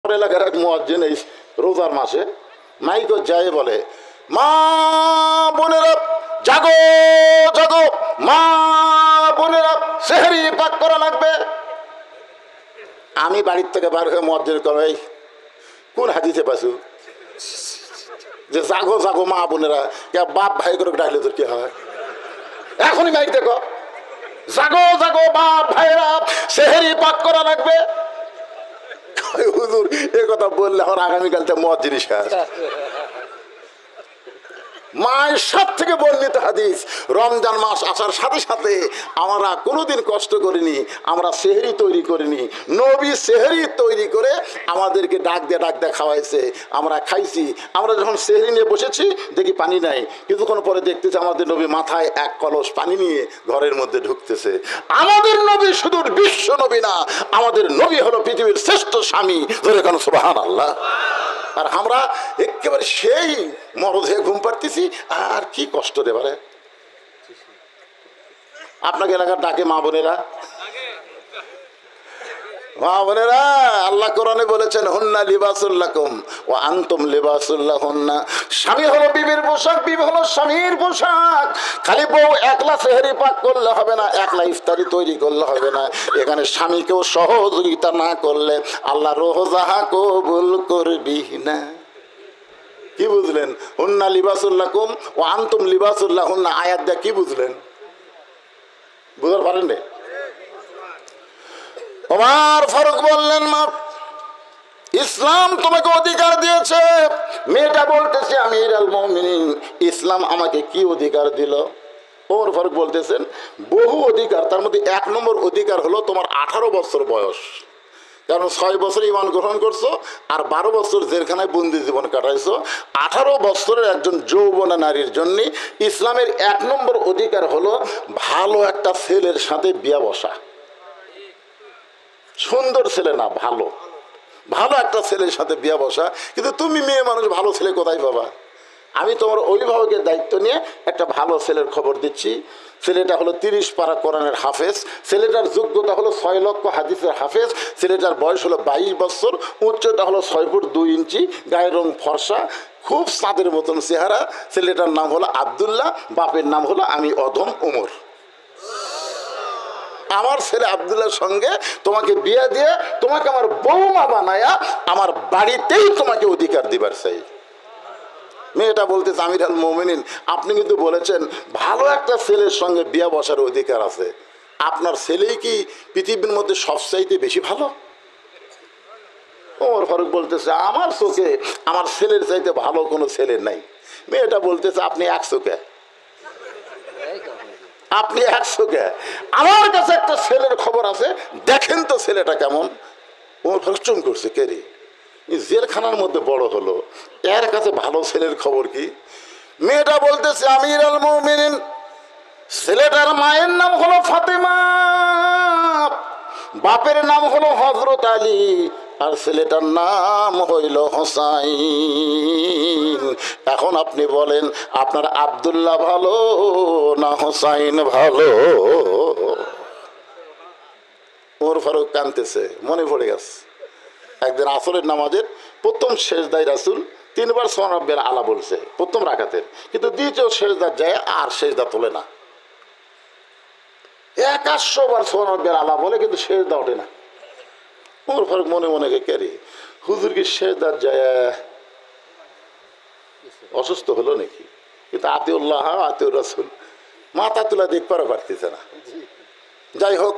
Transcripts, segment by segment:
এলাকার এক মুয়াজ্জিন এই রোজার মাসে মাইকো যায় বলে, মা বোনেরা জাগো জাগো, মা বোনেরা সেহরি পাক করা লাগবে। আমি বাড়ির থেকে বার হয়ে মুয়াজ্জিন কবে কোন হাদিসে পাইছো যে জাগো জাগো মা বোনেরা? বাপ ভাই করে ডাকলে তোর কি হয়? এখনই মাইক দেখো, জাগো জাগো বাপ ভাইরা সেহরি পাক করা লাগবে। হুজুর এ কথা বললে আমার আগামীকাল তো মদ জিনিস মায়ের সব থেকে বর্ণিত হাদিস, রমজান মাস আসার সাথে সাথে আমরা কোনোদিন কষ্ট করিনি, আমরা সেহরি তৈরি করিনি। নবী সেহরি তৈরি করে আমাদেরকে ডাক দিয়ে খাওয়াইছে, আমরা খাইছি। আমরা যখন সেহরি নিয়ে বসেছি দেখি পানি নাই, কিছুক্ষণ পরে দেখতেছি আমাদের নবী মাথায় এক কলস পানি নিয়ে ঘরের মধ্যে ঢুকতেছে। আমাদের নবী শুধু বিশ্ব নবী না, আমাদের নবী হলো পৃথিবীর শ্রেষ্ঠ স্বামী। ধরে কেন সুবহানাল্লাহ। আর আমরা একেবারে সেই মরদ হয়ে ঘুম পাড়তেছি। আর কি কষ্ট রে বারে। আপনাকে এলাকার ডাকে মা বোনেরা, মা বোনেরা আল্লাহ কোরআনে বলেছেন, হুন্না লিবাসুল লাকুম ওয়া আনতুম লিবাসুল লাহুন্না। স্বামী হলো বিবির পোশাক, বিবি হলো স্বামীর পোশাক। খালি বউ একলা সেহরি পাক করলে হবে না, একলা ইফতারি তৈরি করলে হবে না। এখানে স্বামীকেও সহযোগিতা না করলে আল্লাহ রোজা কবুল করবি না। কি বুঝলেন? হুন্না লিবাসুল লাকুম ওয়া আনতুম লিবাসুল লাহুন্না আয়াত দিয়ে কি বুঝলেন? বুঝতে পারেন না? ওমর ফারুক বললেন, মা ইসলাম তোমাকে অধিকার দিয়েছে। মেয়েটা বলতেছে, আমিরুল মুমিনিন ইসলাম আমাকে কি অধিকার দিল? ওমর ফারুক বলতেছেন বহু অধিকার, তার মধ্যে 1 নম্বর অধিকার হলো তোমার 18 বছর বয়স। কারণ 6 বছর ঈমান গ্রহণ করছো আর 12 বছর জেলখানায় বন্দি জীবন কাটাইছো। 18 বছরের একজন যৌবনা নারীর জন্য ইসলামের 1 নম্বর অধিকার হলো ভালো একটা ছেলের সাথে বিয়া বসা। সুন্দর ছেলে না, ভালো ভালো একটা ছেলের সাথে বিয়া বসা। কিন্তু তুমি মেয়ে মানুষ, ভালো ছেলে কোথায় পাবা? আমি তোমার অভিভাবকের দায়িত্ব নিয়ে একটা ভালো ছেলের খবর দিচ্ছি। ছেলেটা হলো 30 পারা কোরআনের হাফেজ, ছেলেটার যোগ্যতা হলো 6 লক্ষ হাদিসের হাফেজ, ছেলেটার বয়স হলো 22 বছর, উচ্চতা হলো 6 ফুট 2 ইঞ্চি, গায়ের রং ফর্সা, খুব চাঁদের মতন চেহারা। ছেলেটার নাম হলো আব্দুল্লাহ, বাপের নাম হলো আমি অধম ওমর। আমার ছেলে আব্দুল্লাহর সঙ্গে তোমাকে বিয়ে দিয়ে তোমাকে আমার বৌমা বানায়া আমার বাড়িতেই তোমাকে অধিকার দিবার চাই। মেয়েটা বলতেছে, আমিরুল মুমিনিন আপনি কিন্তু বলেছেন ভালো একটা ছেলের সঙ্গে বিয়ে বসার অধিকার আছে। আপনার ছেলেই কি পৃথিবীর মধ্যে সবচাইতে বেশি ভালো? ওমর ফারুক বলতেছে, আমার চোখে আমার ছেলের চাইতে ভালো কোনো ছেলে নাই। মেয়েটা বলতেছে, আপনি 1 চোখে, আপনি 1 চোখে। আমার কাছে একটা ছেলের খবর আছে, দেখেন তো ছেলেটা কেমন। ওমর ফারুক চুম করছে, কে রে? জেলখানার মধ্যে বড় হলো, এর কাছে ভালো ছেলের খবর কি? মেয়েটা বলতেছে, আমিরুল মুমিনিন ছেলেটার মায়ের নাম হলো ফাতেমা, বাপের নাম হলো হযরত আলী, আর ছেলেটার নাম হইল হোসাইন। এখন আপনি বলেন আপনার আব্দুল্লাহ ভালো না হোসাইন ভালো? ওমর ফারুক কাঁদতেছে, মনে পড়ে গেছে একদিন আসরের নামাজের প্রথম সেজদায় রাসূল 3 বার সুবহান রাব্বিয়াল আলা বলছে প্রথম রাকাতের, কিন্তু দ্বিতীয় সেজদার যায় আর সেজদা তোলে না। 100 বার সুবহান রাব্বিয়াল আলা বলে কিন্তু সেজদা ওঠে না। ওমর ফারুক মনে মনে কে রে, হুজুর কি সেজদার যায় অসুস্থ হলো নাকি? কিন্তু আতিউল্লাহ আতিউর রাসূল মাথা তুলা দেখবারও পারতেছে না। যাই হোক,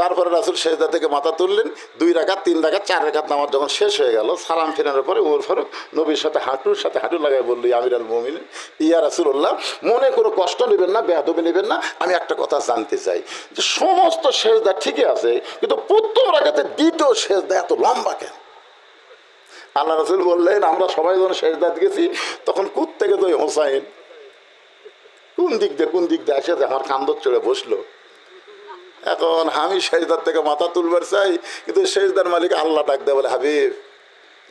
তারপরে রাসূল সেজদা থেকে মাথা তুললেন। 2 রাকাত 3 রাকাত 4 রাকাত নামাজ যখন শেষ হয়ে গেল, সালাম ফেরানোর পরে ওমর ফারুক নবীর সাথে হাঁটুর সাথে হাঁটু লাগাই বলল, আমিরুল মুমিনিন ইয়া রাসূলুল্লাহ, মনে কোনো কষ্ট নেবেন না, বেয়াদবি নেবেন না, আমি একটা কথা জানতে চাই যে সমস্ত সেজদা ঠিকই আছে, কিন্তু প্রথম রাকাতে দ্বিতীয় সেজদা এত লম্বা কেন? আল্লাহ রাসূল বললেন, আমরা সবাই যখন সেজদা দিয়েছি তখন কুত থেকে তো হোসাইন কোন দিক দিয়ে এসে আমার কান্দর চড়ে বসলো। এখন আমি সেজদার থেকে মাথা তুলবার চাই, কিন্তু সেজদার মালিক আল্লাহ ডাক দেয় বলে, হাবিব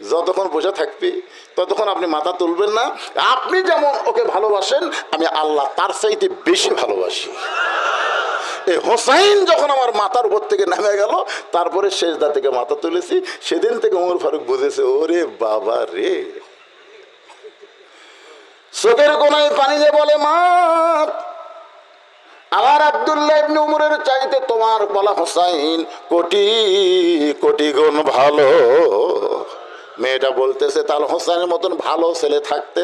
যতক্ষণ বসে থাকবি ততক্ষণ আপনি মাথা তুলবেন না। আপনি যেমন ওকে ভালোবাসেন আমি আল্লাহ তার চাইতে বেশি ভালোবাসি। এই হোসাইন যখন আমার মাথার উপর থেকে নেমে গেল, তারপরে সেজদা থেকে মাথা তুলেছি, সেদিন থেকে ওমর ফারুক বুঝেছে, ওরে বাবা রে। চোখের কোনায় পানি দিয়ে বলে, মা আমার আব্দুল্লাহ ইবনে উমরের চাইতে তোমার বলা হোসাইন কোটি কোটি গুণ ভালো। মেয়েটা বলতেছে, তাহলে হোসেনের মতন ভালো ছেলে থাকতে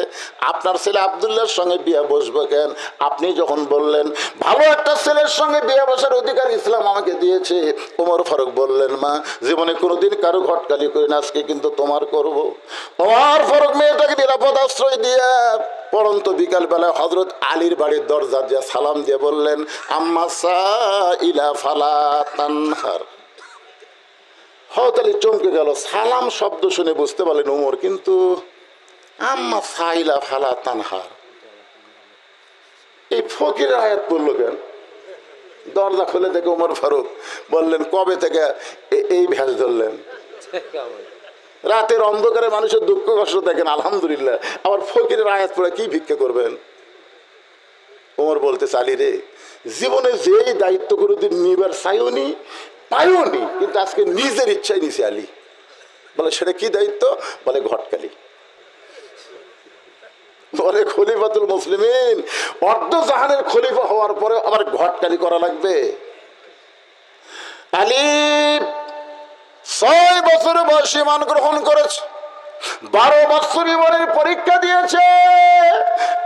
আপনার ছেলে আব্দুল্লাহর সঙ্গে বিয়ে বসবো কেন? আপনি যখন বললেন ভালো একটা ছেলের সঙ্গে বিয়ে বসার অধিকার ইসলাম আমাকে দিয়েছে। ওমর ফারুক বললেন, মা জীবনে কোনোদিন কারো ঘটকালি করি না, আজকে কিন্তু তোমার করব। ওমর ফারুক মেয়েটাকে নিরাপদ আশ্রয় দিয়ে পরন্ত বিকাল বেলায় হযরত আলীর বাড়ির দরজা দিয়ে সালাম দিয়ে বললেন, আম্মা সাইলা ফালা তানহার। হতালি চমকে গেল, সালাম শব্দ শুনে বুঝতে পারলেন ওমর, কিন্তু আম্মা সাইলা ফালা তানহার এই ফকিরের আয়াত পড়লো কেন? দরজা খুলে দেখে ওমর ফারুক বললেন, কবে থেকে এই ভ্যাস ধরলেন? রাতের অন্ধকারে মানুষের দুঃখ কষ্ট দেখেন, আলহামদুলিল্লাহ, আবার ফকিরের আয়াত পড়ে কি ভিক্ষা করবেন? ওমর বলতে, আলী রে, জীবনে যেই দায়িত্ব কোনোদিন নিবার চাইওনি পাইওনি, কিন্তু আজকে নিজের ইচ্ছায় নিছে আলী। বলে, সেটা কি দায়িত্ব? বলে, ঘটকালি। বলে, খলিফাতুল মুসলিমিন, অর্ধ জাহানের খলিফা হওয়ার পরে আবার ঘটকালি করা লাগবে? আলী 6 বছর বয়সে ঈমান গ্রহণ করেছে, 12 বছর ঈমানের পরীক্ষা দিয়েছে।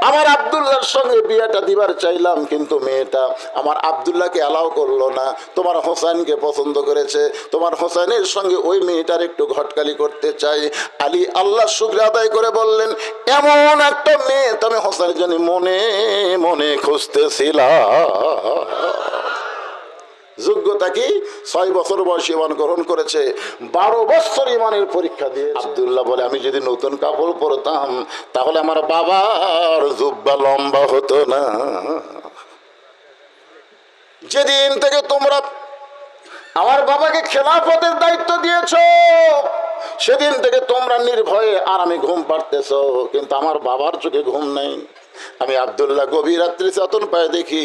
আমার আব্দুল্লাহর সঙ্গে বিয়েটা দিবার চাইলাম, কিন্তু মেয়েটা আমার আব্দুল্লাহকে অ্যালাউ করলো না, তোমার হোসেনকে পছন্দ করেছে, তোমার হোসেনের সঙ্গে ওই মেয়েটার একটু ঘটকালি করতে চাই। আলী আল্লাহ শুকর আদায় করে বললেন, এমন একটা মেয়ে তুমি হোসেনের জন্য মনে মনে খুঁজতেছিলাম। যোগ্যতা কি? 6 বছর বয়সে ঈমান গ্রহণ করেছে, 12 বছর ঈমানের পরীক্ষা দিয়ে। আব্দুল্লাহ বলে, আমি যদি নতুন কাপড় পরতাম তাহলে আমার বাবার জুব্বা লম্বা হতো না। যেদিন থেকে তোমরা আমার বাবাকে খেলাফতের দায়িত্ব দিয়েছ, সেদিন থেকে তোমরা নির্ভয়ে আরামে ঘুম পাড়তেছ, কিন্তু আমার বাবার চোখে ঘুম নেই। আমি আব্দুল্লাহ গভীর রাত্রি চেতন পায়ে দেখি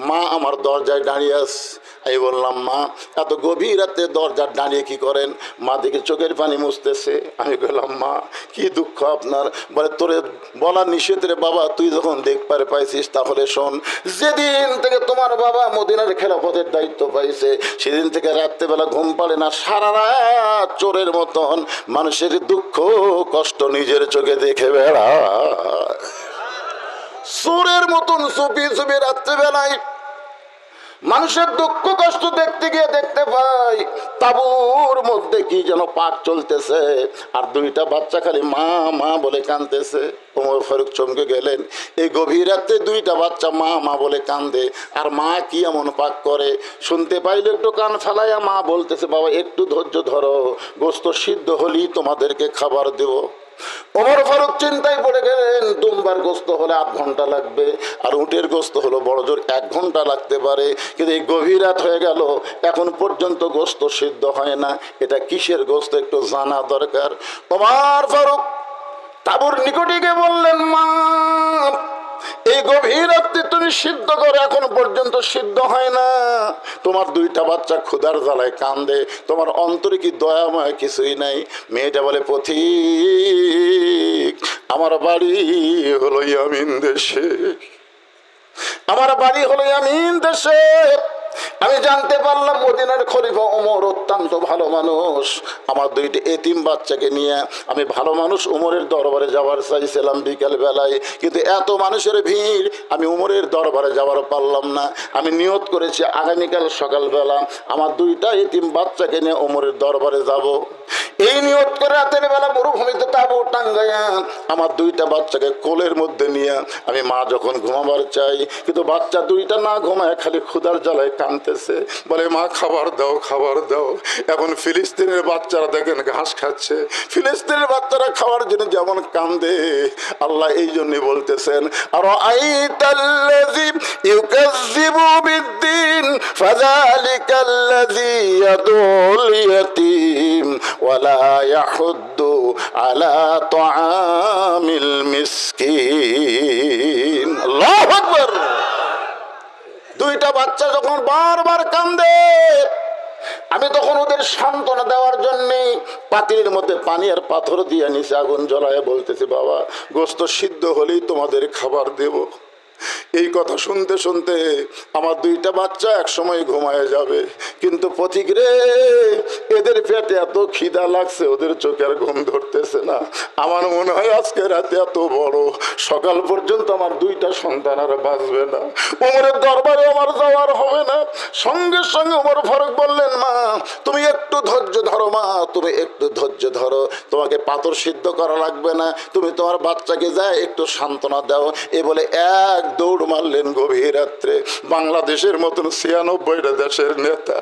মা আমার দরজায় দাঁড়িয়ে আছে। আমি বললাম, মা এত গভীর রাতে দরজার দাঁড়িয়ে কি করেন? মা দেখে চোখের পানি মুছতেছে। আমি বললাম, মা কি দুঃখ আপনার? বলে, তোরে বলা নিষেধ রে বাবা, তুই যখন দেখতে পাইছিস তাহলে শোন, যেদিন থেকে তোমার বাবা মদিনার খেলাফতের দায়িত্ব পাইছে, সেদিন থেকে রাত্রেবেলা ঘুম পাড়ে না, সারা রাত চোরের মতন মানুষের দুঃখ কষ্ট নিজের চোখে দেখে বেড়ায়। চোরের মতন চুপি চুপি রাত্রেবেলায় মানুষের দুঃখ কষ্ট দেখতে গিয়ে দেখতে পাই তাবুর মধ্যে কি যেন পাক চলতেছে, আর 2টা বাচ্চা খালি মা মা বলে কাঁদতেছে। ওমর ফারুক চমকে গেলেন, এই গভীর রাতে 2টা বাচ্চা মা মা বলে কান্দে, আর মা কি এমন পাক করে? শুনতে পাইলে একটু কান ফেলাইয়া মা বলতেছে, বাবা একটু ধৈর্য ধরো, গোস্ত সিদ্ধ হলেই তোমাদেরকে খাবার দেব। ওমর ফারুক চিন্তায় পড়ে গেলেন, দুম্বার গোস্ত হলে 8 ঘন্টা লাগবে, আর উটের গোস্ত হলো বড় জোর 1 ঘন্টা লাগতে পারে, কিন্তু এই গভীর রাত হয়ে গেল, এখন পর্যন্ত গোস্ত সিদ্ধ হয় না। এটা কিসের গোস্ত একটু জানা দরকার। ওমর ফারুক তাবুর নিকটে গিয়ে বললেন, মা এই গভীর রাত্রে তুমি সিদ্ধ করে, এখন পর্যন্ত সিদ্ধ হয় না, তোমার 2টা বাচ্চা ক্ষুধার জ্বালায় কান্দে, তোমার অন্তরে কি দয়াময় কিছুই নাই? মেয়েটা বলে, পথিক আমার বাড়ি হলো ইয়ামিন দেশে, আমার বাড়ি হলো ইয়ামিন দেশে। আমি জানতে পারলাম মদিনার খলিফা ওমর অত্যন্ত ভালো মানুষ। আমার 2টি এতিম বাচ্চাকে নিয়ে আমি ভালো মানুষ ওমরের দরবারে যাওয়ার চাইছিলাম বিকেল বেলায়, কিন্তু এত মানুষের ভিড়, আমি ওমরের দরবারে যাওয়ার পারলাম না। আমি নিয়ত করেছি আগামীকাল সকালবেলা আমার 2টা এতিম বাচ্চাকে নিয়ে ওমরের দরবারে যাব। এই নিয়ত করে রাতের বেলা মরুভূমিতে তাবু টাঙ্গাইয়া আমার 2টা বাচ্চাকে কোলের মধ্যে নিয়ে আমি মা যখন ঘুমাবার চাই, কিন্তু বাচ্চা 2টা না ঘুমায় খালি ক্ষুধার জ্বালায় কাঁদতেছে, বলে, মা খাবার দাও খাবার দাও। এখন ফিলিস্তিনের বাচ্চারা দেখেন ঘাস খাচ্ছে, ফিলিস্তিনের বাচ্চারা খাওয়ার জন্য যেমন কান্দে, আল্লাহ এই জন্যই বলতেছেন, আর আইতাল্লাযী ইউকাযযিবু বিদ্দীন ফাযালিকাল্লাযী ইয়াদুল ইয়াতীম ওয়ালা ইয়াহুদ্দু আলা তাআমিল মিসকিন। আল্লাহু আকবার। দুইটা বাচ্চা যখন বারবার কান্দে, আমি তখন ওদের সান্ত্বনা দেওয়ার জন্যে পাতিলের মধ্যে পানি আর পাথর দিয়ে নিচে আগুন জ্বলায় বলতেছি, বাবা গোস্ত সিদ্ধ হলেই তোমাদের খাবার দেব। এই কথা শুনতে শুনতে আমার দুইটা বাচ্চা এক সময় ঘুমায় যাবে, কিন্তু পথিক রে, এদের পেটে এত খিদা লাগছে, ওদের চোখের ঘুম ধরতেছে না। আমার মনে হয় আজকে রাতে এত বড়, সকাল পর্যন্ত আমার দুইটা সন্তান আর বাঁচবে না, ওমরের দরবারে আমার যাওয়ার হবে না। সঙ্গে সঙ্গে ওমর ফারুক বললেন, মা তুমি একটু ধৈর্য ধরো, মা তুমি একটু ধৈর্য ধরো, তোমাকে পাথর সিদ্ধ করা লাগবে না, তুমি তোমার বাচ্চাকে যায় একটু সান্ত্বনা দাও। এ বলে এক দৌড় মারলেন গভীর রাত্রে। বাংলাদেশের মতন ৯৬টা দেশের নেতা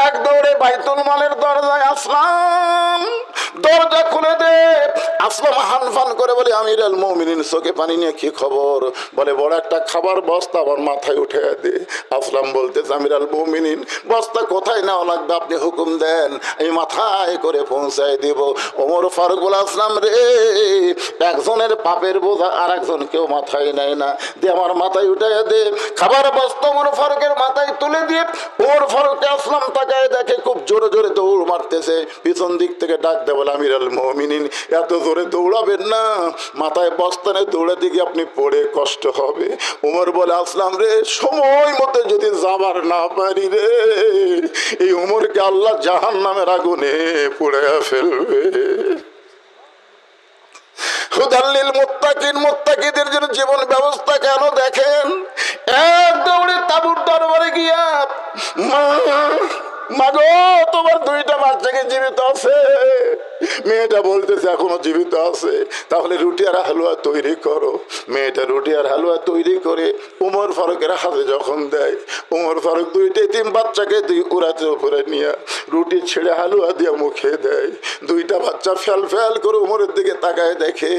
এক দৌড়ে বাইতুল মালের দরজায়, আসলাম দরজা খুলে দে। আসলাম হানফান করে বলে, আমিরুল মুমিনিন, চোখে পানি নিয়ে কি খবর? বলে, বড় একটা খাবার বস্তা আমার মাথায় উঠে দে। আসলাম বলতেছে, আমিরুল মুমিনিন, বস্তা কোথায় নেওয়া লাগবে আপনি হুকুম দেন, আমি মাথায় করে পৌঁছায় দিব। ওমর ফারুক বলে, আসলাম রে, একজনের পাপের বোঝা আর একজন কেউ মাথায় নেয় না, দে আমার মাথায় উঠে দে। খাবার বস্তা ওমর ফারুকের মাথায় তুলে দিয়ে ওমর ফারুক আসলাম তাকায় দেখে খুব জোরে জোরে দৌড় মারতেছে। পিছন দিক থেকে ডাক দেয়, বলে, আমিরুল মুমিনিন, এত জোরে দৌড়াবেন না, মাথায় বস্তানে দৌড়াতে গিয়ে আপনি পড়ে কষ্ট হবে। ওমর বলে, আসলাম রে, সময় মতো যদি যাবার না পারি রে, এই ওমরকে আল্লাহ জাহান্নামের আগুনে পুড়ে ফেলবে। হুদাল্লিল মুত্তাকিন, মুত্তাকিদের জন্য জীবন ব্যবস্থা কেন দেখেন। এক দৌড়ে তাঁবুর দরবারে গিয়া, মাগো তোমার দুইটা বাচ্চাকে জীবিত আছে। মেয়েটা বলতেছে এখনো জীবিত আছে, তাহলে রুটি আর হালুয়া তৈরি করো। মেয়েটা রুটি আর হালুয়া তৈরি করে ওমর ফারুকের হাতে যখন দেয়, ওমর ফারুক দুইটা এতিম বাচ্চাকে দুই উড়াতে উপরে নিয়ে রুটি ছেড়ে হালুয়া দিয়ে মুখে দেয়। দুইটা বাচ্চা ফ্যাল ফ্যাল করে ওমরের দিকে তাকায় দেখে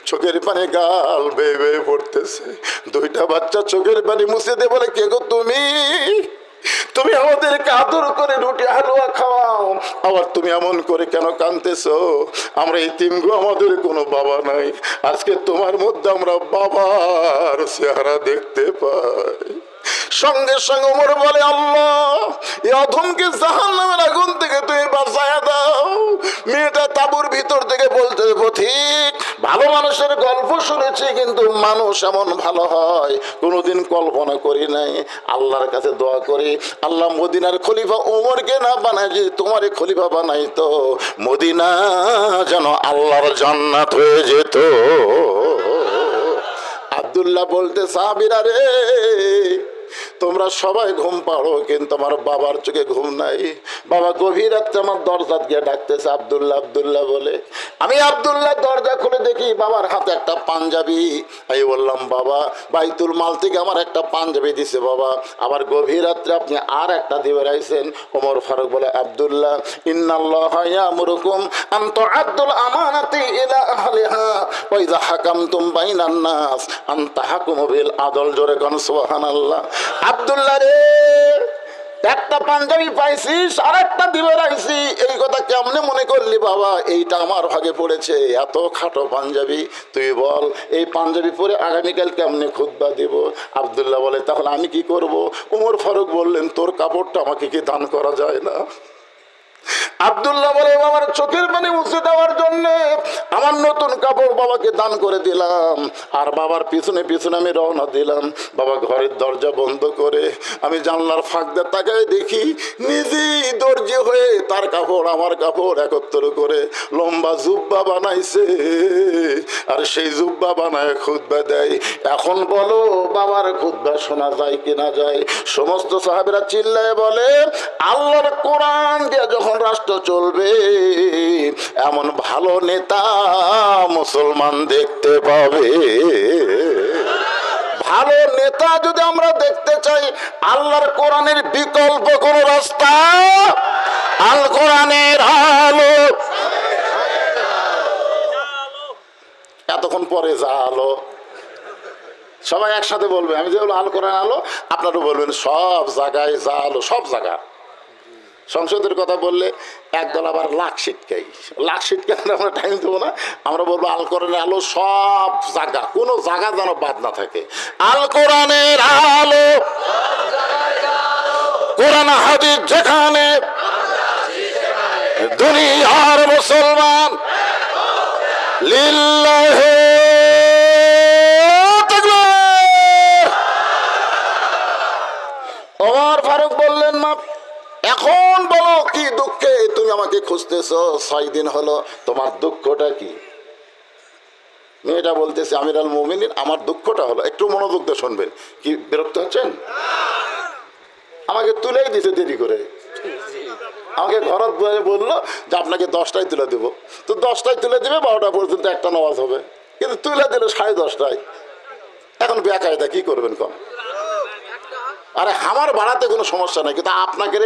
চোখের পানি গাল বেয়ে বেয়ে পড়তেছে। দুইটা বাচ্চা চোখের পানি মুছে দিয়ে বলে, কে গো তুমি? তুমি আমাদেরকে আদর করে রুটি হালুয়া খাওয়াও, আবার তুমি এমন করে কেন কাঁদতেছো? আমরা এতিম গো, আমাদের কোনো বাবা নাই, আজকে তোমার মধ্যে আমরা বাবার চেহারা দেখতে পাই। সঙ্গে সঙ্গে ওমর বলে, আল্লাহ এই অধমকে জাহান্নামের আগুন থেকে তুমি বাঁচায়া দাও। মেয়েটা তাঁবুর ভিতর থেকে বলতে, পথিক, ভালো মানুষের গল্প শুনেছি, কিন্তু মানুষ এমন ভালো হয় কোনোদিন কল্পনা করি নাই। আল্লাহর কাছে দোয়া করি, আল্লাহ মদিনার খলিফা ওমরকে না বানায়, যদি তোমার খলিফা বানাই তো মদিনা যেন আল্লাহর জান্নাত হয়ে যেত। আব্দুল্লাহ বলতে, সাহাবীরা রে, তোমরা সবাই ঘুম পাড়ো, কিন্তু আমার বাবার চোখে ঘুম নাই। বাবা গভীর রাত্রে আমার দরজা গিয়ে ডাকতেছে, আব্দুল্লাহ আব্দুল্লাহ বলে। আমি আব্দুল্লাহ দরজা খুলে দেখি বাবার হাতে একটা পাঞ্জাবি। আমি বললাম, বাবা বাইতুল মাল থেকে আমার একটা পাঞ্জাবি দিছে বাবা, আবার গভীর রাত্রে আপনি আর একটা দিবে রাইছেন। ওমর ফারুক বলে, আব্দুল্লাহ, ইন্নাল্লাহা ইয়ামুরুকুম আন তুআদ্দুল আমানাতি ইলা আহলিহা ওয়া ইযা হাকামতুম বাইনান নাস আন তাহকুমু বিল আদল। জোরে কোন সুবহানাল্লাহ। আব্দুল্লাহ রে, একটা পাঞ্জাবি পাইছিস, আর একটা দিবে রাইছি, এই কথা কেমনে মনে করলি বাবা? এইটা আমার ভাগে পড়েছে, এত খাটো পাঞ্জাবি, তুই বল এই পাঞ্জাবি পরে আগামীকাল কেমনে খুতবা দিব? আব্দুল্লাহ বলে, তাহলে আমি কি করব? ওমর ফারুক বললেন, তোর কাপড়টা আমাকে কি দান করা যায় না? আব্দুল্লাহ বলে, বাবার চোখের পানি মুছে দেওয়ার জন্য আমার নতুন কাপড় বাবাকে দান করে দিলাম, আর বাবার পিছনে পিছনে আমি রওনা দিলাম। বাবা ঘরের দরজা বন্ধ করে আমি জানলার ফাঁক দিয়ে তাকায় দেখি নিজেই দর্জি হয়ে তার কাপড় আমার কাপড় একত্র করে লম্বা জুব্বা বানাইছে, আর সেই জুব্বা বানায় খুতবা দেয়। এখন বলো বাবার খুতবা শোনা যায় কিনা যায়? সমস্ত সাহাবীরা চিল্লায় বলে, আল্লাহর কোরআন দিয়ে যখন রাষ্ট্র চলবে, এমন ভালো নেতা মুসলমান দেখতে পাবে। ভালো নেতা যদি আমরা দেখতে চাই, আল্লাহর কোরআনের বিকল্প কোন রাস্তা? আল কোরআনের আলো। এতক্ষণ পরে যা আলো, সবাই একসাথে বলবে। আমি যে বলবো আল কোরআন আলো, আপনারা বলবেন সব জায়গায় যা আলো, সব জায়গা সংসদের কথা বললে একদল আবার লাখ সিটকাই, লাখ সিটকাই আমরা টাইম দেবো না। আমরা বলবো আল কোরআনের আলো সব জায়গা, কোনো জায়গা যেন বাদ না থাকে। আল কোরআনের আলো, কোরআন হাদিস যেখানে, দুনিয়ার মুসলমান লিল্লাহি তাকবীর। ওমর ফারুক বললেন, মা এখন বলো কি দুঃখে তুমি আমাকে খুঁজতেছো, 6 দিন হলো, তোমার দুঃখটা কি? মেয়েটা বলতেছে, আমিরুল মুমিনিন আমার দুঃখটা হলো, একটু মনোযোগ দিয়ে শুনবেন। কি বিরক্ত হচ্ছেন? আমাকে তুলেই দিতে দেরি করে, আমাকে ঘরত বললো যে আপনাকে 10টায় তুলে দেবো, তো 10টায় তুলে দেবে, 12টা পর্যন্ত একটা নামাজ হবে, কিন্তু তুলে দিলে 10:30টায়। এখন বেকায়দা কি করবেন কম? আরে আমার বাড়াতে কোনো সমস্যা নেই, কিন্তু আপনাকে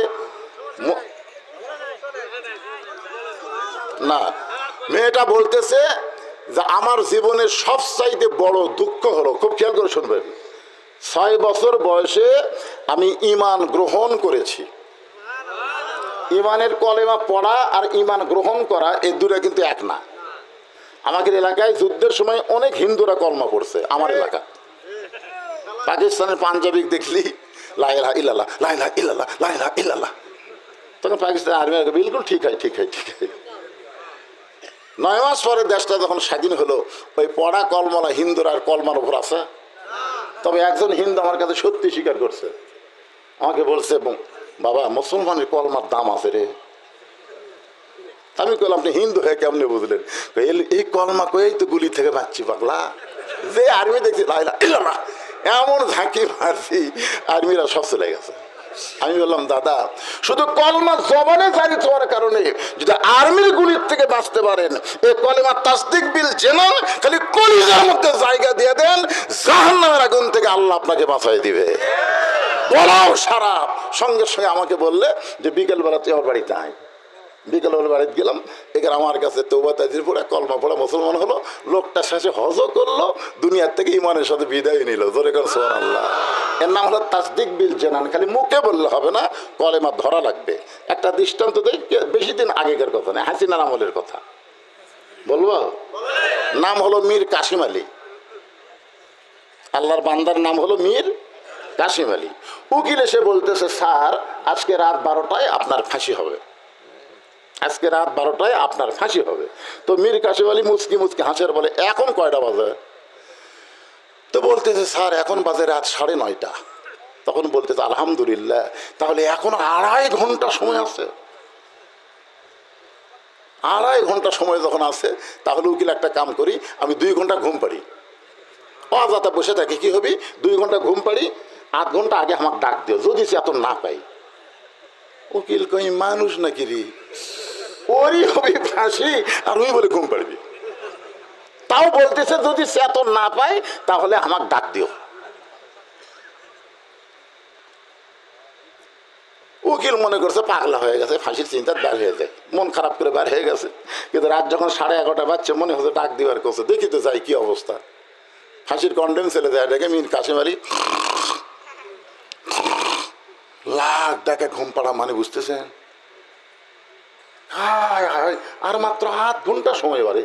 না। মেয়েটা বলতেছে যে আমার জীবনের সবচাইতে বড় দুঃখ হলো, খুব খেয়াল করে শুনবেন, 6 বছর বয়সে আমি ঈমান গ্রহণ করেছি। ঈমানের কলেমা পড়া আর ঈমান গ্রহণ করা এই দুটো কিন্তু এক না। আমাদের এলাকায় যুদ্ধের সময় অনেক হিন্দুরা কলমা পড়ছে। আমার এলাকা পাকিস্তানের পাঞ্জাবি দেখলি লা ইলাহা ইল্লাল্লাহ, লা ইলাহা ইল্লাল্লাহ, লা ইলাহা ইল্লাল্লাহ, তখন পাকিস্তান আর্মি বিলকুল ঠিক হয়, ঠিক হয়, ঠিক হয়। 9 মাস পরে দেশটা যখন স্বাধীন হলো, ওই পড়া কলমলা হিন্দুরা আর কলমার উপর আছে। তবে একজন হিন্দু আমার কাছে সত্যি স্বীকার করছে, আমাকে বলছে, বাবা মুসলমানের কলমার দাম আছে রে। আমি কইলাম, আপনি হিন্দু হয়ে কেমনে বুঝলেন? এই কলমা কয়েই তো গুলি থেকে বাঁচছি পাগলা। যে আর্মি দেখছি লা ইলাহা ইল্লাল্লাহ এমন ঝাঁকি মারছি, আর্মিরা সব চলে গেছে। আমি বললাম, দাদা শুধু কলমা জবানে জারি হওয়ার কারণে যদি আর্মির গুলির থেকে বাঁচতে পারেন, এই কলেমা তাসদিক বিল জেনান খালি কলিজার মধ্যে জায়গা দিয়ে দেন, জাহান্নামের আগুন থেকে আল্লাহ আপনাকে বাঁচাই দিবে। বলাও সারা সঙ্গে সঙ্গে আমাকে বললে যে বিকেলবেলা তুই আমার বাড়িতে আয়। বিকেলবেলা বাড়িতে গেলাম, এখানে আমার কাছে তওবা তাজির পড়া কলমা পড়া মুসলমান হলো। লোকটা শেষে হজও করলো, দুনিয়ার থেকে ইমানের সাথে বিদায় নিল। জোরে কর সুবহানাল্লাহ। এর নাম হলো তাসদিক বিল জানান। খালি মুখে বললে হবে না, কলেমা ধরা লাগবে। একটা দৃষ্টান্ত দেই, বেশি দিন আগেকার কথা না, হাসিনার আমলের কথা বলবো। নাম হলো মীর কাসিম আলী। আল্লাহর বান্দার নাম হলো মীর কাসিম আলী। উকিল এসে বলতেছে, স্যার আজকে রাত 12টায় আপনার ফাঁসি হবে, আজকে রাত 12টায় আপনার ফাঁসি হবে। তো মীর কাসিম আলী মুচকি মুচকি হাসের বলে, এখন কয়টা বাজে? তো বলতেছে, স্যার এখন বাজে রাত 9:30। তখন বলতেছে, আলহামদুলিল্লাহ, তাহলে এখন 2.5 ঘন্টা সময় আছে। 2.5 ঘন্টা সময় যখন আছে, তাহলে উকিল একটা কাম করি, আমি 2 ঘন্টা ঘুম পাড়ি। অযথা বসে থাকি, কি হবি? 2 ঘন্টা ঘুম পাড়ি, 8 ঘন্টা আগে আমাকে ডাক দিও, যদি সে এত না পাই। উকিল কই, মানুষ নাকি রে, ওরই হবি ফাঁসি আর ওই বলে ঘুম পাড়বি। তাও বলতেছে যদি সে এত না পায় তাহলে আমাকে ডাক দিও। উকিল মনে করছে পাগলা হয়ে গেছে, ফাঁসির চিন্তা বার হয়ে যায়, মন খারাপ করে বার হয়ে গেছে। কিন্তু রাত যখন 11:30 বাজছে, মনে হচ্ছে ডাক দিবার করছে, দেখি তো যাই কি অবস্থা। ফাঁসির কন্ডেম ছেলে যায়, ডেকে মীর কাসিম আলী লাখ ডাকে ঘুম পাড়া, মানে বুঝতেছেন? আর মাত্র 8 ঘন্টা সময় বাড়ে,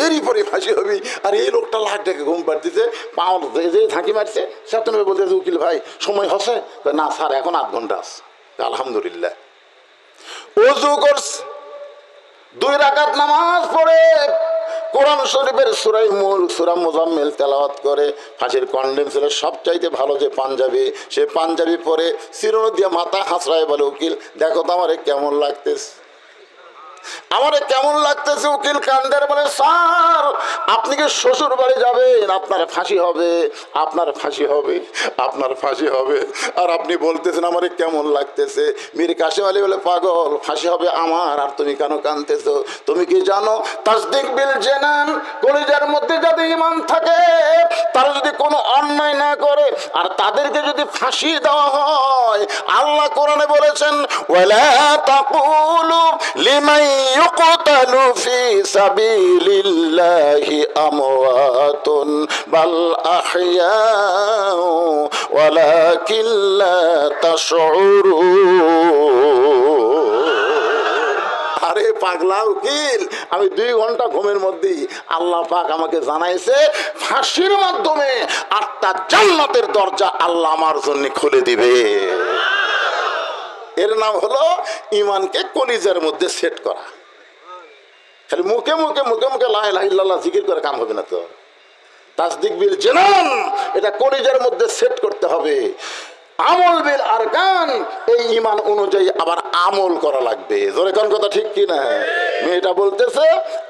এরই পরে ফাঁসি হবি। আর এই লোকটা লাখ ডেকে ঘুম পাড়তেছে, পাও যে ঝাঁকি মারছে, সেতন বলতেছে, উকিল ভাই সময় হচ্ছে? না স্যার, এখন 8 ঘন্টা আছে। আলহামদুলিল্লাহ। ওযু করছে, 2 রাকাত নামাজ পড়ে কোরআন শরীফের সূরা মুজাম্মিল তেলাওয়াত করে, ফাঁসির কন্ডেম ছিল সবচাইতে ভালো যে পাঞ্জাবি, সে পাঞ্জাবি পরে চিরুনি দিয়ে মাথা হাসড়ায় বলে, উকিল দেখো তো আমারে কেমন লাগতেছে, আমারে কেমন লাগতেছে। উকিল কান্দের বলে, স্যার আপনি কি শ্বশুর বাড়ি যাবেন? আপনার ফাঁসি হবে, আপনার ফাঁসি হবে, আপনার ফাঁসি হবে, আর আপনি বলতেছেন আমারে কেমন লাগতেছে। মীর কাসিম আলী বলে, পাগল, ফাঁসি হবে আমার, আর তুমি কেন কাঁদতেছো? তুমি কি জানো তাসদিক বিল জানান, কলিজার মধ্যে যাদের ঈমান থাকে, তারা যদি কোনো অন্যায় না করে আর তাদেরকে যদি ফাঁসি দেওয়া হয়, আল্লাহ কোরআনে বলেছেন, ওয়ালা তাকুলু লিমান ইউকতালু ফি সাবিলিল্লাহি আমওয়াতুন বাল আহইয়াউ ওয়ালাকিন লা তাশউরুন। আরে পাগলা উকিল, আমি 2 ঘন্টা ঘুমের মধ্যেই আল্লাহ পাক আমাকে জানাইছে ফাঁসির মাধ্যমে 8টা জান্নাতের দরজা আল্লাহ আমার জন্য খুলে দিবে। এর নাম হলো ঈমানকে কলিজার মধ্যে সেট করা। খালি মুখে মুখে মুখে মুখে লা ইলাহা ইল্লাল্লাহ জিকির করে কাম হবে না তো। তাসদিক বিল জানান, এটা কলিজার মধ্যে সেট করতে হবে। আমল বিল আরকান, এই ঈমান অনুযায়ী আবার আমল করা লাগবে। জোরে কোন কথা ঠিক কি না? মেয়েটা বলতেছে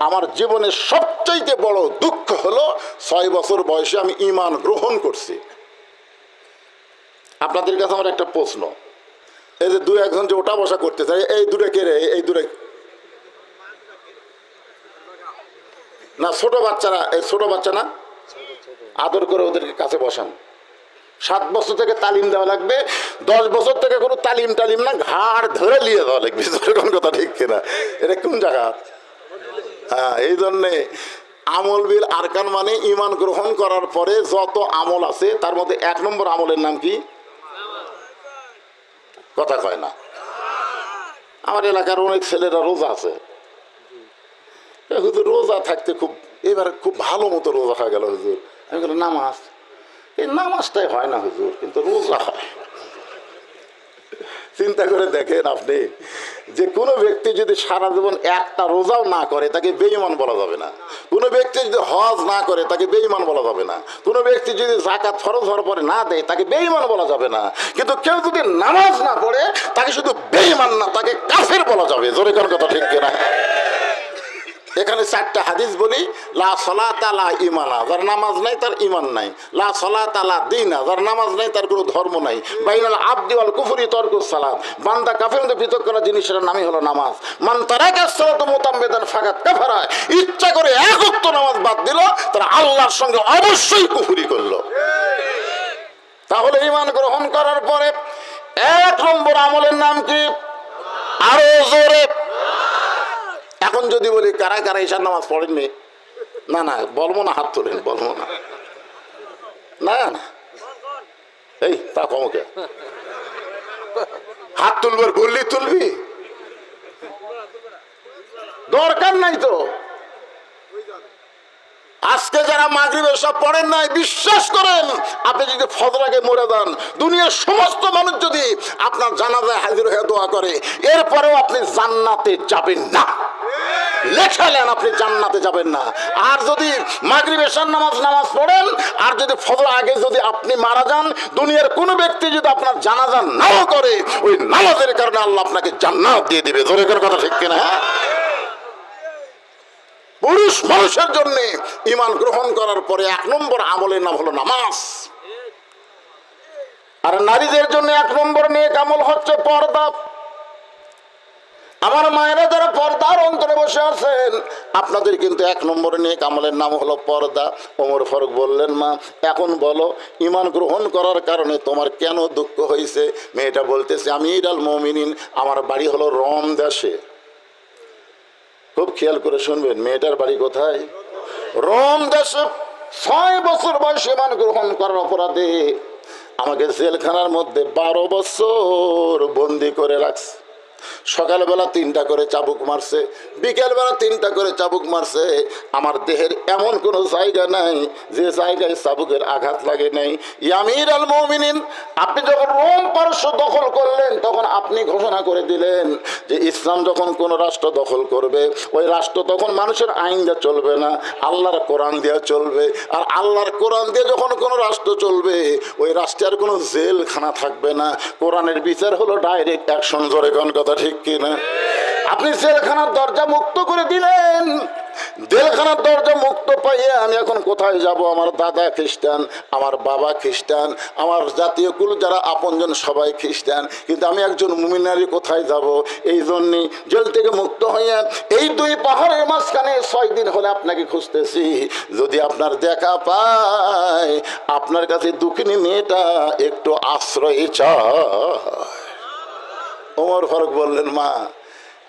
আমার জীবনের সবচাইতে বড় দুঃখ হলো 6 বছর বয়সে আমি ঈমান গ্রহণ করছি। আপনাদের কাছে আমার একটা প্রশ্ন, এই যে 2-1 যে ওঠা বসা করতেছে, এই দূরে কে রে? এই দূরে না ছোট বাচ্চারা? এই ছোট বাচ্চা না? আদর করে ওদেরকে কাছে বসান। 7 বছর থেকে তালিম দেওয়া লাগবে, 10 বছর থেকে কোনো তালিম না, ঘাড় ধরে নিয়ে দেওয়া লাগবে। কোন কথা ঠিক কিনা? এটা কোন জায়গা? হ্যাঁ, এই জন্যে আমল বিল আরকান মানে ঈমান গ্রহণ করার পরে যত আমল আছে তার মধ্যে 1 নম্বর আমলের নাম কি? কথা কয় না। আমার এলাকার অনেক ছেলেরা রোজা আছে। হুজুর রোজা থাকতে এবার খুব ভালো মতো রোজা হয়ে গেল হুজুর। আমি বলি নামাজ, এই নামাজটাই হয় না হুজুর, কিন্তু রোজা হয়। চিন্তা করে দেখেন আপনি, যে কোনো ব্যক্তি যদি সারা জীবন একটা রোজাও না করে তাকে বেঈমান বলা যাবে না। কোনো ব্যক্তি যদি হজ না করে তাকে বেঈমান বলা যাবে না। কোনো ব্যক্তি যদি যাকাত ফরজ হওয়ার পরে না দেয় তাকে বেঈমান বলা যাবে না। কিন্তু কেউ যদি নামাজ না পড়ে তাকে শুধু বেঈমান না, তাকে কাফের বলা যাবে। জোরে কোন কথা ঠিক কিনা? এখানে 4টা হাদিস বলি। লা সলাতা লা ঈমানা, যার নামাজ নাই তার ঈমান নাই। লা সলাতা লা দীনা, যার নামাজ নাই তার কোনো ধর্ম নাই। বাইনাল আবদি ওয়াল কুফরি তারকুস সালাত, বান্দা কাফের মধ্যে পৃথক করা জিনিসের নামই হলো নামাজ। মান তারাকা সালাতু মুতাম্মিদান ফাকাত কাফারা, ইচ্ছা করে 1 ওয়াক্ত নামাজ বাদ দিল তার আল্লাহর সঙ্গে অবশ্যই কুফরি করলো। তাহলে ঈমান গ্রহণ করার পরে 1 নম্বর আমলের নাম কি? আরো জোরে। এখন যদি বলি কারা কারা ঈশার নামাজ পড়েননি? না বলবো না, হাত তোলেন, বলবো না। না এই তা কমকে হাত তুলবার বললি তুলবি, দরকার নাই তো। আজকে যারা মাগরিবের সব পড়েন নাই, বিশ্বাস করেন আপনি যদি ফজর আগে মরে যান, দুনিয়ার সমস্ত মানুষ যদি আপনার জানাজায় হাজির হয়ে দোয়া করে, এরপরেও আপনি জান্নাতে যাবেন না। লেখালেন আপনি জান্নাতে যাবেন না। আর যদি মাগরিব এশার নামাজ পড়েন, আর যদি ফজর আগে যদি আপনি মারা যান, দুনিয়ার কোনো ব্যক্তি যদি আপনার জানাজা নাও করে, ওই নামাজের কারণে আল্লাহ আপনাকে জান্নাত দিয়ে দিবে। জোরে করে কথা ঠিক কিনা? পুরুষ মানুষের জন্য ঈমান গ্রহণ করার পরে 1 নম্বর আমলের নাম হলো নামাজ। আর নারীদের জন্য 1 নম্বর নেক আমল হচ্ছে পর্দা। আমার মায়েরা যারা পর্দার অন্তরে বসে আছেন, আপনাদের কিন্তু 1 নম্বরে নেক আমলের নাম হলো পর্দা। ওমর ফারুক বললেন, মা এখন বলো ঈমান গ্রহণ করার কারণে তোমার কেন দুঃখ হয়েছে? মেয়েটা বলতেছে, আমিরুল মুমিনিন, আমার বাড়ি হলো রোম দেশে। খুব খেয়াল করে শুনবেন, মেয়েটার বাড়ি কোথায়? রোম দেশে। 6 বছর বয়সে ঈমান গ্রহণ করার অপরাধে আমাকে জেলখানার মধ্যে 12 বছর বন্দি করে রাখছে। সকালবেলা 3টা করে চাবুক মারছে, বিকেলবেলা 3টা করে চাবুক মারছে। আমার দেহের এমন কোনো জায়গা নাই যে জায়গায় চাবুকের আঘাত লাগে নাই। আমিরুল মুমিনিন, আপনি যখন রোম পারস্য দখল করলেন, তখন আপনি ঘোষণা করে দিলেন যে ইসলাম যখন কোনো রাষ্ট্র দখল করবে, ওই রাষ্ট্র তখন মানুষের আইন দিয়ে চলবে না, আল্লাহর কোরআন দিয়ে চলবে। আর আল্লাহর কোরআন দিয়ে যখন কোনো রাষ্ট্র চলবে, ওই রাষ্ট্রের কোনো জেলখানা থাকবে না। কোরআনের বিচার হলো ডাইরেক্ট অ্যাকশন। জোরে কোন কথা ঠিক কিনা? আপনি জেলখানার দরজা মুক্ত করে দিলেন। জেলখানার দরজা মুক্ত পাইয়ে আমি এখন কোথায় যাব? আমার দাদা খ্রিস্টান, আমার বাবা খ্রিস্টান, আমার জাতীয় কুল যারা আপনজন সবাই খ্রিস্টান, কিন্তু আমি একজন মুমিন নারী কোথায় যাব? এই জন্যই জেল থেকে মুক্ত হইয়া এই 2 পাহাড়ের মাঝখানে 6 দিন হলে আপনাকে খুঁজতেছি। যদি আপনার দেখা পায়, আপনার কাছে দুঃখিনী মেয়েটা একটু আশ্রয় চায়। ওমর ফারুক বললেন, মা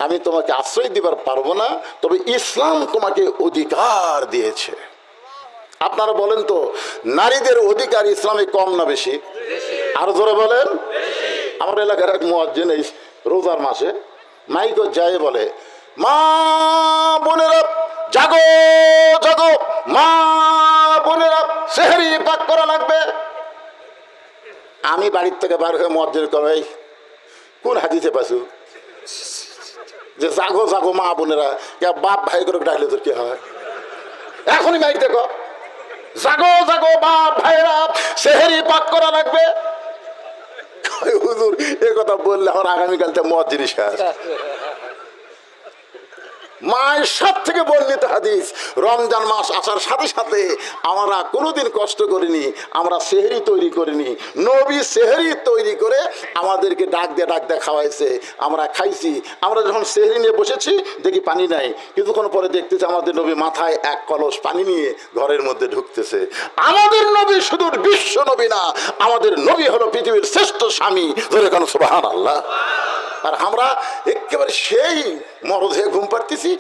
আমি তোমাকে আশ্রয় দিবার পারবো না, তবে ইসলাম তোমাকে অধিকার দিয়েছে। আপনারা বলেন তো, নারীদের অধিকার ইসলামে কম না বেশি? আরো জোরে বলেন। আমার এলাকার এক মুয়াজ্জিন এই রোজার মাসে মাইকো যায় বলে, মা বোনেরা জাগো জাগো, মা বোনেরা সেহরি পাক করা লাগবে। আমি বাড়ির থেকে বার হয়ে মুয়াজ্জিন কই, কোন হাদিসে পাইছো যে জাগো জাগো মা বোনেরা? বাপ ভাই করে ডাকলে তোর কি হয়? এখনই মাইক দেখো, জাগো জাগো বাপ ভাইরা সেহরি পাক করা লাগবে। হুজুর এ কথা বললে আমার আগামীকাল তো মুয়াজ্জিন শেষ। মায়ের সব থেকে বর্ণিত হাদিস, রমজান মাস আসার সাথে সাথে আমরা কোনোদিন কষ্ট করিনি, আমরা সেহরি তৈরি করিনি। নবী সেহরি তৈরি করে আমাদেরকে ডাক দিয়ে খাওয়াইছে, আমরা খাইছি। আমরা যখন সেহরি নিয়ে বসেছি দেখি পানি নাই, কিছুক্ষণ পরে দেখতেছি আমাদের নবী মাথায় এক কলস পানি নিয়ে ঘরের মধ্যে ঢুকতেছে। আমাদের নবী শুধু বিশ্ব নবী না, আমাদের নবী হলো পৃথিবীর শ্রেষ্ঠ স্বামী। ধরে কেন সুবহানাল্লাহ। আর আমরা একেবারে সেই মরদ হয়ে ঘুম পাড়তেছি,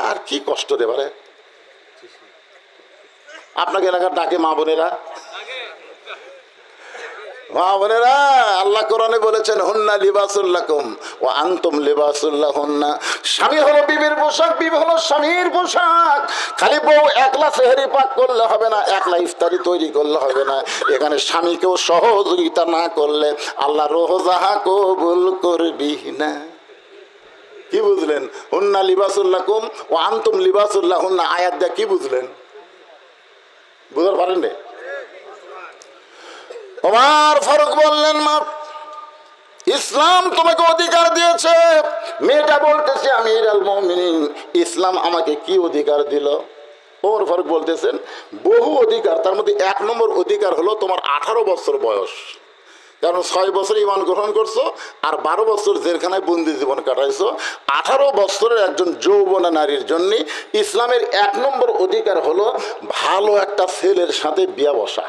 আর কি কষ্ট রে বারে। আপনাকে এলাকার ডাকে মা বোনেরা, মা বোনেরা, আল্লাহ কোরআনে বলেছেন হুন্না লিবাসুল লাকুম ওয়া আনতুম লিবাসুল লাহুন্না। স্বামী হলো বিবির পোশাক, বিবি হলো স্বামীর পোশাক। খালি বউ একলা সেহরি পাক করলে হবে না, একলা ইফতারি তৈরি করলে হবে না। এখানে স্বামীকেও সহযোগিতা না করলে আল্লাহ রোজা কবুল করবি না। কি বুঝলেন? হুন্না লিবাসুল লাকুম ওয়া আনতুম লিবাসুল লাহুন্না আয়াত দিয়ে কি বুঝলেন? বুঝতে পারেন না? ওমর ফারুক বললেন, মা ইসলাম তোমাকে অধিকার দিয়েছে। মেয়েটা বলতেছে, আমিরুল মুমিনিন ইসলাম আমাকে কি অধিকার দিল? ওমর ফারুক বলতেছেন বহু অধিকার, তার মধ্যে 1 নম্বর অধিকার হলো তোমার 18 বছর বয়স। কারণ 6 বছর ঈমান গ্রহণ করছো আর 12 বছর জেলখানায় বন্দি জীবন কাটাইছো। 18 বছরের একজন যৌবনা নারীর জন্য ইসলামের 1 নম্বর অধিকার হলো ভালো একটা ছেলের সাথে বিয়ে বসা।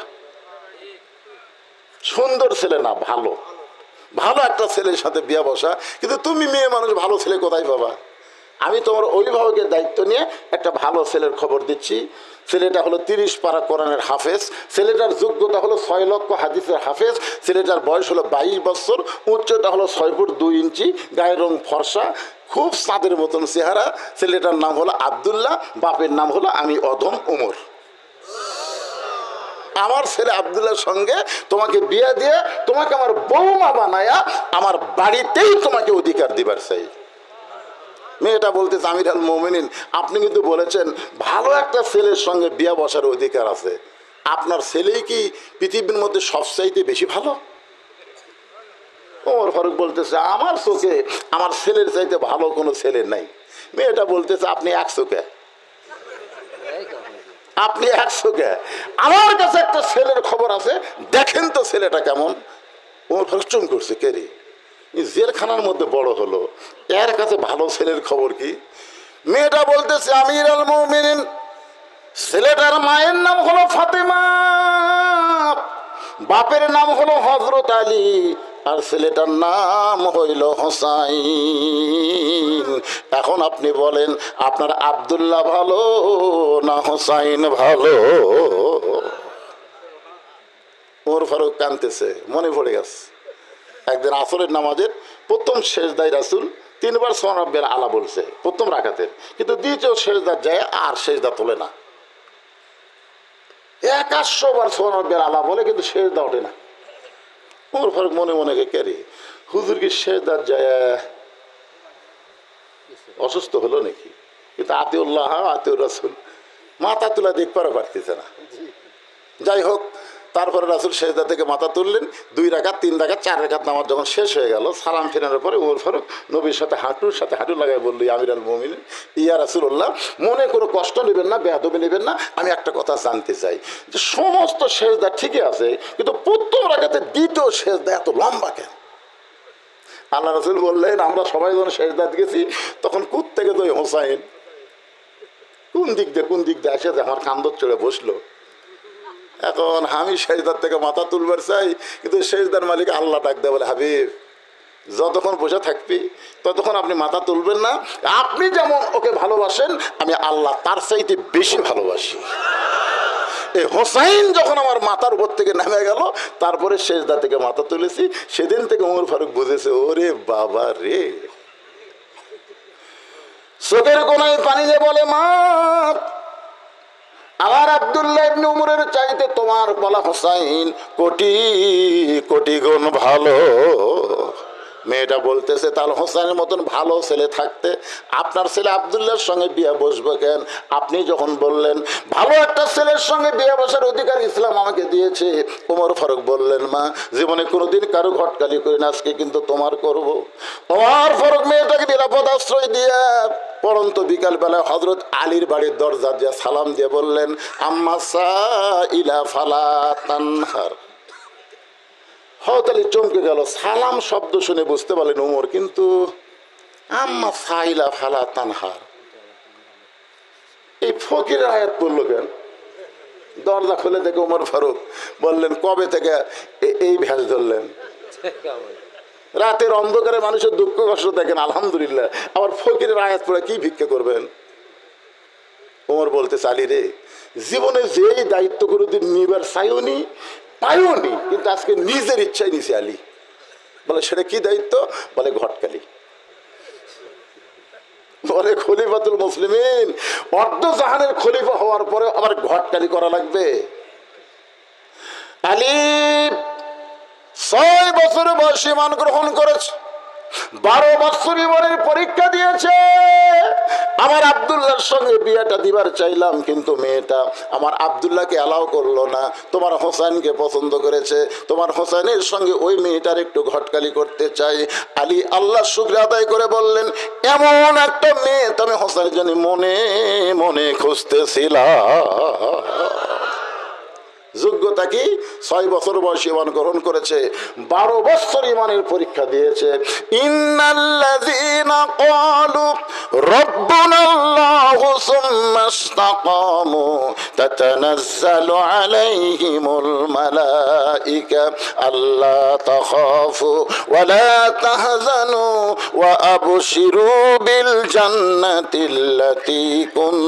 সুন্দর ছেলে না, ভালো ভালো একটা ছেলের সাথে বিয়ে বসা। কিন্তু তুমি মেয়ে মানুষ, ভালো ছেলে কোথায় পাবা? আমি তোমার অভিভাবকের দায়িত্ব নিয়ে একটা ভালো ছেলের খবর দিচ্ছি। ছেলেটা হলো 30 পারা কোরআনের হাফেজ, ছেলেটার যোগ্যতা হলো 6 লক্ষ হাদিসের হাফেজ, ছেলেটার বয়স হলো 22 বছর, উচ্চতা হলো 6 ফুট 2 ইঞ্চি, গায়ের রং ফর্সা, খুব চাঁদের মতন চেহারা। ছেলেটার নাম হলো আব্দুল্লাহ, বাপের নাম হলো আমি অধম ওমর। আমার ছেলে আব্দুল্লাহর সঙ্গে তোমাকে বিয়ে দিয়ে তোমাকে আমার বৌমা বানায়া আমার বাড়িতেই তোমাকে অধিকার দিবার চাই। মেয়েটা বলতেছে, আমিরুল মুমিনিন আপনি কিন্তু বলেছেন ভালো একটা ছেলের সঙ্গে বিয়ে বসার অধিকার আছে। আপনার ছেলেই কি পৃথিবীর মধ্যে সবচাইতে বেশি ভালো? ওমর ফারুক বলতেছে, আমার চোখে আমার ছেলের চাইতে ভালো কোনো ছেলে নাই। মেয়েটা বলতেছে, আপনি 1 চোখে, আপনি 1 চোখে, আমার কাছে একটা ছেলের খবর আছে, দেখেন তো ছেলেটা কেমন। ওমর ফারুক চুম করছে, কে রে? জেলখানার মধ্যে বড় হলো, এর কাছে ভালো ছেলের খবর কি? মেয়েটা বলতেছে, আমিরুল মুমিনিন ছেলেটার মায়ের নাম হলো ফাতেমা, বাপের নাম হলো হযরত আলী, আর ছেলেটার নাম হইল হোসাইন। এখন আপনি বলেন আপনার আব্দুল্লাহ ভালো না হোসাইন ভালো? ওমর ফারুক কাঁদতেছে, মনে পড়ে গেছে একদিন আসরের নামাজের প্রথম সেজদায় রাসূল 3 বার সুবহান রাব্বিয়াল আলা বলছে প্রথম রাকাতে, কিন্তু দ্বিতীয় সেজদার যায় আর সেজদা তোলে না। 100 বার সুবহান রাব্বিয়াল আলা বলে কিন্তু সেজদা ওঠে না। ওমর ফারুক মনে মনে কে রে, হুজুর কি সেজদার যায় অসুস্থ হলো নাকি? কিন্তু আতিউল্লাহ আতিউর রাসূল মাথা তুলা দেখতে পারতেছে না। যাই হোক, তারপরে রাসূল সেজদা থেকে মাথা তুললেন। 2 রাকাত 3 রাকাত 4 রাকাত নামাজ যখন শেষ হয়ে গেল, সালাম ফেরানোর পরে ওমর ফারুক নবীর সাথে হাঁটুর সাথে হাঁটু লাগাই বলল, আমিরুল মুমিনিন ইয়া রাসূলুল্লাহ, মনে কোনো কষ্ট নেবেন না, বেয়াদবি নেবেন না, আমি একটা কথা জানতে চাই যে সমস্ত সেজদা ঠিকই আছে, কিন্তু প্রথম রাকাতে দ্বিতীয় সেজদা এত লম্বা কেন? আল্লাহ রাসূল বললেন, আমরা সবাই যখন সেজদা গেছি তখন কোথ থেকে তো হোসাইন কোন দিক দিয়ে আসে যে আমার কান্দর চড়ে বসলো। এখন আমি সেজদার থেকে মাথা তুলবার চাই, কিন্তু সেজদার মালিক আল্লাহ ডাক দেয় বলে, হাবিব যতক্ষণ বসে থাকবি ততক্ষণ আপনি মাথা তুলবেন না। আপনি যেমন ওকে ভালোবাসেন আমি আল্লাহ তার চাইতে বেশি ভালোবাসি। এই হোসাইন যখন আমার মাথার উপর থেকে নেমে গেল, তারপরে সেজদা থেকে মাথা তুলেছি। সেদিন থেকে ওমর ফারুক বুঝেছে, ওরে বাবা রে। চোখের কোনায় পানি দিয়ে বলে, মা আমার আব্দুল্লাহ ইবনে উমরের চাইতে তোমার বলা হোসাইন কোটি কোটি গুণ ভালো। মেয়েটা বলতেছে, তাহলে হোসেনের মতন ভালো ছেলে থাকতে আপনার ছেলে আব্দুল্লাহর সঙ্গে বিয়ে বসবে কেন? আপনি যখন বললেন ভালো একটা ছেলের সঙ্গে বিয়ে বসার অধিকার ইসলাম আমাকে দিয়েছে। ওমর ফারুক বললেন, মা জীবনে কোনোদিন কারো ঘটকালি করি না, আজকে কিন্তু তোমার করব। ওমর ফারুক মেয়েটাকে নিরাপদ আশ্রয় দিয়ে পরন্ত বিকালবেলা হযরত আলীর বাড়ির দরজা দিয়ে সালাম দিয়ে বললেন, আম্মা সাইলা ফালা তানহার। হযরত চমকে গেল, সালাম শব্দ শুনে বুঝতে পারলেন ওমর, কিন্তু আম্মা সাইলা ফালা তানহার এই ফকিরের আয়াত পড়লো কেন? দরজা খুলে দেখে ওমর ফারুক বললেন, কবে থেকে এই ভ্যাস ধরলেন? রাতের অন্ধকারে মানুষের দুঃখ কষ্ট দেখেন, আলহামদুলিল্লাহ, আবার ফকিরের আয়াত পড়ে কি ভিক্ষা করবেন? ওমর বলতে, আলী রে, জীবনে যেই দায়িত্ব কোনোদিন নিবার চাইওনি পাইওনি, কিন্তু আজকে নিজের ইচ্ছায় নিছে আলী। বলে, সেটা কি দায়িত্ব? বলে, ঘটকালি। বলে, খলিফাতুল মুসলিমিন, অর্ধ জাহানের খলিফা হওয়ার পরে আবার ঘটকালি করা লাগবে? আলী 6 বছর বয়সে ঈমান গ্রহণ করেছে, 12 বছর ঈমানের পরীক্ষা দিয়েছে। আমার আব্দুল্লাহর সঙ্গে বিয়েটা দিবার চাইলাম, কিন্তু মেয়েটা আমার আব্দুল্লাহকে অ্যালাউ করলো না। তোমার হোসেনকে পছন্দ করেছে, তোমার হোসেনের সঙ্গে ওই মেয়েটার একটু ঘটকালি করতে চাই। আলী আল্লাহ শুকরিয়া আদায় করে বললেন, এমন একটা মেয়ে তুমি হোসেনের জন্য মনে মনে খুঁজতেছিলাম। যোগ্যতা কি? 6 বছর বয়সে ঈমান গ্রহণ করেছে, 12 বছর ঈমানের পরীক্ষা দিয়েছে। ইন্নাল্লাযীনা ক্বালু রাব্বুনাল্লাহু সুম্মা ইসতাকামু তাতানাজ্জালু আলাইহিমুল মালায়েকা আল্লা তাখাফু ওয়া লা তাহজানু ওয়া আবশিরু বিল জান্নাতিল্লাতী কুনতুম